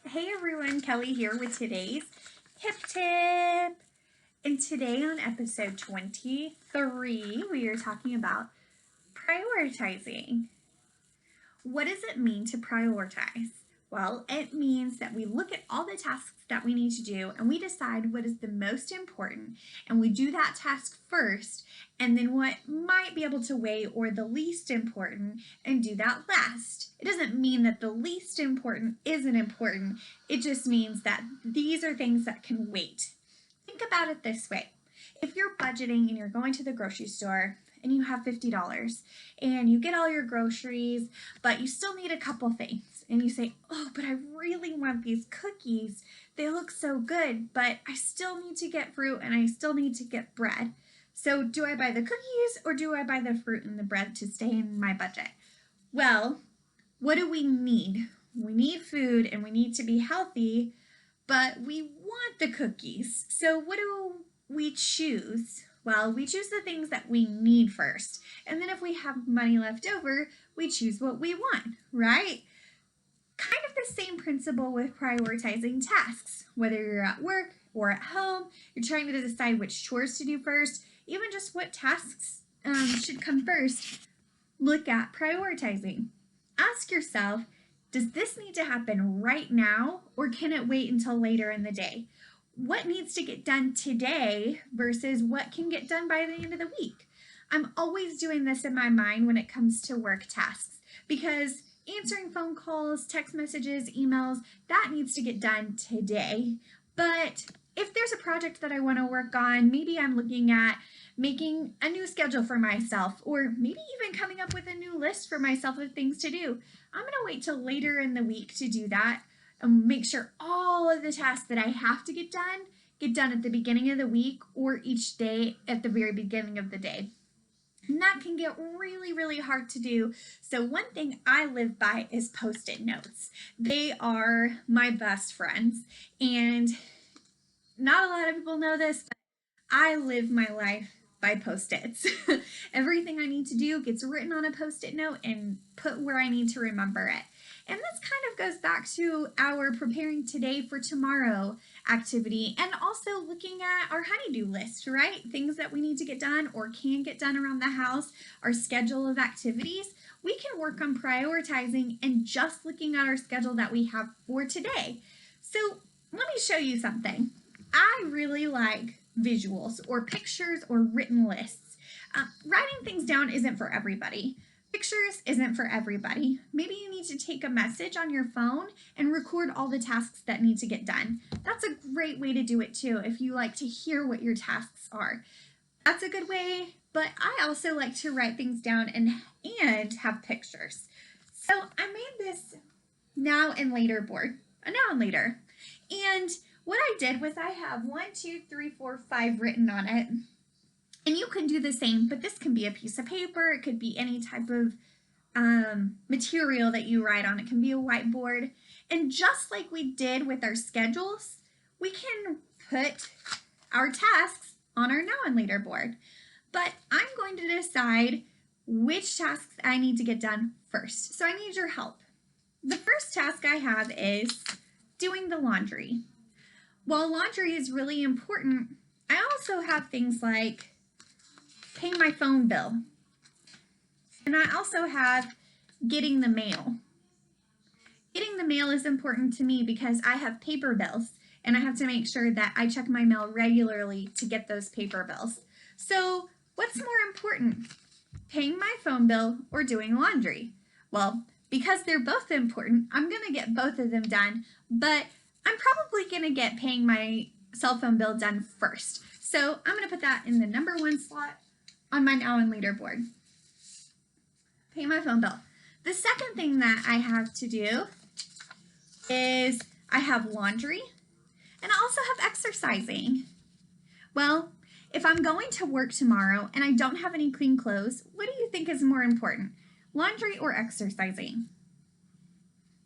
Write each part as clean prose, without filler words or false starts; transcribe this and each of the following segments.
Hey everyone, Kelly here with today's hip tip. And today on episode 23, we are talking about prioritizing. What does it mean to prioritize? Well, it means that we look at all the tasks that we need to do and we decide what is the most important and we do that task first, and then what might be able to wait or the least important and do that last. It doesn't mean that the least important isn't important. It just means that these are things that can wait. Think about it this way. If you're budgeting and you're going to the grocery store and you have $50 and you get all your groceries, but you still need a couple things, and you say, oh, but I really want these cookies. They look so good, but I still need to get fruit and I still need to get bread. So do I buy the cookies or do I buy the fruit and the bread to stay in my budget? Well, what do we need? We need food and we need to be healthy, but we want the cookies. So what do we choose? Well, we choose the things that we need first. And then if we have money left over, we choose what we want, right? Kind of the same principle with prioritizing tasks. Whether you're at work or at home, you're trying to decide which chores to do first, even just what tasks should come first. Look at prioritizing. Ask yourself, does this need to happen right now or can it wait until later in the day? What needs to get done today versus what can get done by the end of the week? I'm always doing this in my mind when it comes to work tasks because answering phone calls, text messages, emails, that needs to get done today. But if there's a project that I want to work on, maybe I'm looking at making a new schedule for myself, or maybe even coming up with a new list for myself of things to do. I'm going to wait till later in the week to do that and make sure all of the tasks that I have to get done at the beginning of the week or each day at the very beginning of the day. And that can get really, really hard to do. So one thing I live by is Post-it notes. They are my best friends. And not a lot of people know this, but I live my life by Post-its. Everything I need to do gets written on a Post-it note and put where I need to remember it. And this kind of goes back to our preparing today for tomorrow activity and also looking at our honey-do list, right? Things that we need to get done or can get done around the house, our schedule of activities. We can work on prioritizing and just looking at our schedule that we have for today. So let me show you something. I really like visuals or pictures or written lists. Writing things down isn't for everybody. Pictures isn't for everybody. Maybe you need to take a message on your phone and record all the tasks that need to get done. That's a great way to do it too if you like to hear what your tasks are. That's a good way, but I also like to write things down and have pictures. So I made this now and later board, a now and later. And what I did was I have 1, 2, 3, 4, 5 written on it. And you can do the same, but this can be a piece of paper. It could be any type of material that you write on. It can be a whiteboard. And just like we did with our schedules, we can put our tasks on our now and later board. But I'm going to decide which tasks I need to get done first. So I need your help. The first task I have is doing the laundry. While laundry is really important, I also have things like paying my phone bill. And I also have getting the mail. Getting the mail is important to me because I have paper bills and I have to make sure that I check my mail regularly to get those paper bills. So what's more important, paying my phone bill or doing laundry? Well, because they're both important, I'm going to get both of them done, but I'm probably going to get paying my cell phone bill done first. So I'm going to put that in the number 1 slot on my now and later board. Pay my phone bill. The second thing that I have to do is I have laundry and I also have exercising. Well, if I'm going to work tomorrow and I don't have any clean clothes, what do you think is more important, laundry or exercising?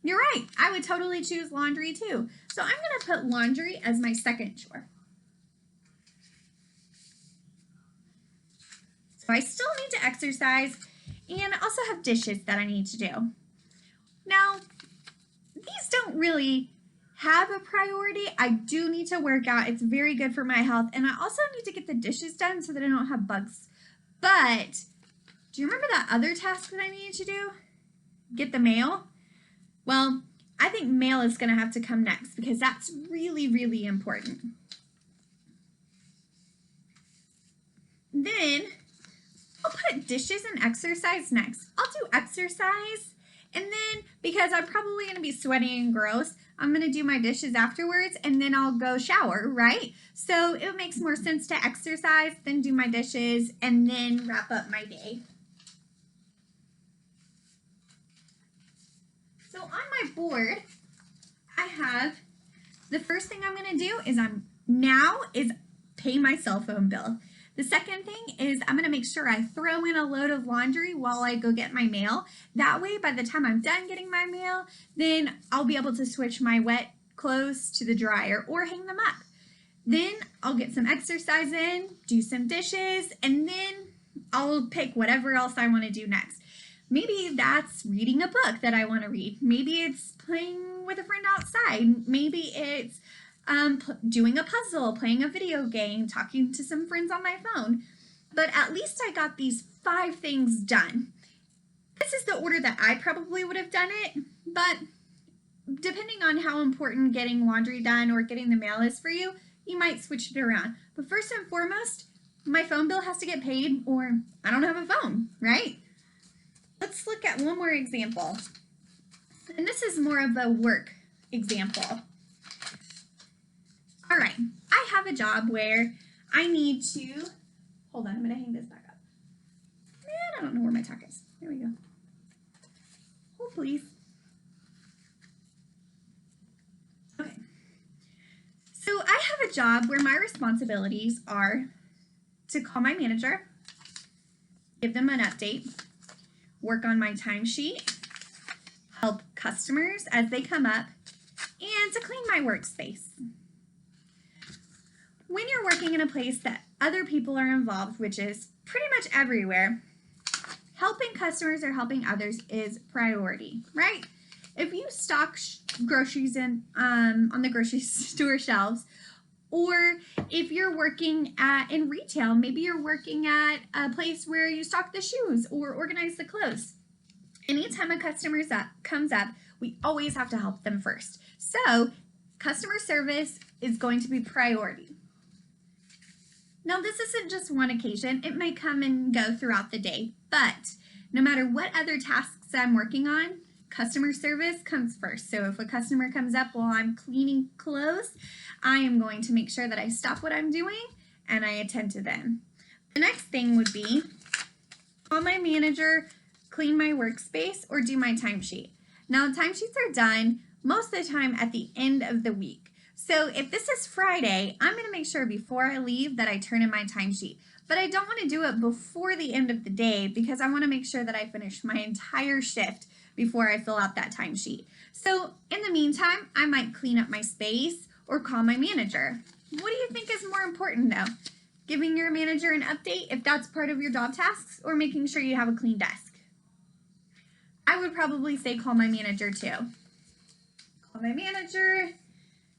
You're right, I would totally choose laundry too. So I'm going to put laundry as my second chore. So I still need to exercise and I also have dishes that I need to do. Now, these don't really have a priority. I do need to work out. It's very good for my health. And I also need to get the dishes done so that I don't have bugs. But do you remember that other task that I needed to do? Get the mail? Well, I think mail is going to have to come next because that's really, really important. Then I'll put dishes and exercise next. I'll do exercise, and then because I'm probably going to be sweaty and gross, I'm going to do my dishes afterwards, and then I'll go shower, right? So it makes more sense to exercise, then do my dishes, and then wrap up my day. So on my board, I have the first thing I'm going to do is pay my cell phone bill. The second thing is I'm going to make sure I throw in a load of laundry while I go get my mail. That way, by the time I'm done getting my mail, then I'll be able to switch my wet clothes to the dryer or hang them up. Then I'll get some exercise in, do some dishes, and then I'll pick whatever else I want to do next. Maybe that's reading a book that I want to read. Maybe it's playing with a friend outside. Maybe it's doing a puzzle, playing a video game, talking to some friends on my phone. But at least I got these 5 things done. This is the order that I probably would have done it, but depending on how important getting laundry done or getting the mail is for you, you might switch it around. But first and foremost, my phone bill has to get paid or I don't have a phone, right? Let's look at one more example. And this is more of a work example. All right, I have a job where I need to, hold on, I'm gonna hang this back up. Man, I don't know where my tack is. There we go. Hold please. Okay. So I have a job where my responsibilities are to call my manager, give them an update, work on my timesheet, help customers as they come up, and to clean my workspace. When you're working in a place that other people are involved, which is pretty much everywhere, helping customers or helping others is priority, right? If you stock groceries in on the grocery store shelves, or if you're working in retail, maybe you're working at a place where you stock the shoes or organize the clothes. Anytime a customer comes up, we always have to help them first. So customer service is going to be priority. Now, this isn't just one occasion. It may come and go throughout the day, but no matter what other tasks I'm working on, customer service comes first. So if a customer comes up while I'm cleaning clothes, I am going to make sure that I stop what I'm doing and I attend to them. The next thing would be call my manager, clean my workspace, or do my timesheet. Now, timesheets are done most of the time at the end of the week. So if this is Friday, I'm going to make sure before I leave that I turn in my timesheet. But I don't want to do it before the end of the day because I want to make sure that I finish my entire shift before I fill out that timesheet. So in the meantime, I might clean up my space or call my manager. What do you think is more important though? Giving your manager an update if that's part of your job tasks, or making sure you have a clean desk? I would probably say call my manager too. Call my manager.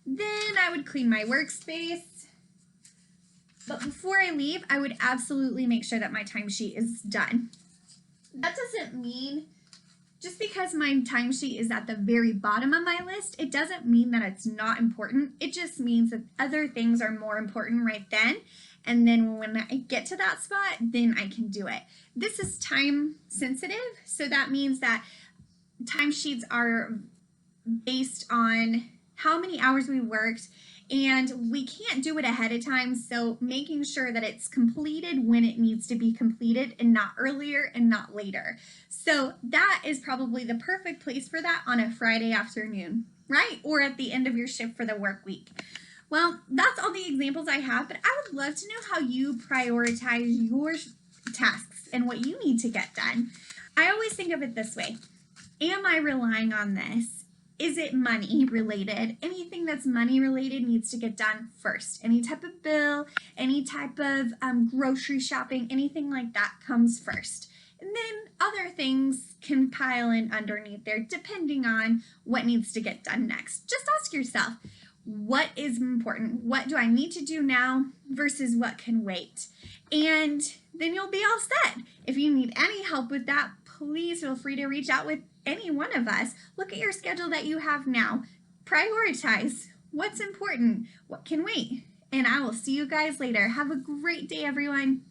Then I would clean my workspace. But before I leave, I would absolutely make sure that my timesheet is done. That doesn't mean, just because my timesheet is at the very bottom of my list, it doesn't mean that it's not important. It just means that other things are more important right then. And then when I get to that spot, then I can do it. This is time sensitive, so that means that timesheets are based on how many hours we worked, and we can't do it ahead of time, so making sure that it's completed when it needs to be completed and not earlier and not later. So that is probably the perfect place for that on a Friday afternoon, right? Or at the end of your shift for the work week. Well, that's all the examples I have, but I would love to know how you prioritize your tasks and what you need to get done. I always think of it this way. Am I relying on this? Is it money related? Anything that's money related needs to get done first. Any type of bill, any type of grocery shopping, anything like that comes first. And then other things can pile in underneath there depending on what needs to get done next. Just ask yourself, what is important? What do I need to do now versus what can wait? And then you'll be all set. If you need any help with that, please feel free to reach out with any one of us. Look at your schedule that you have now. Prioritize what's important, what can wait. And I will see you guys later. Have a great day, everyone.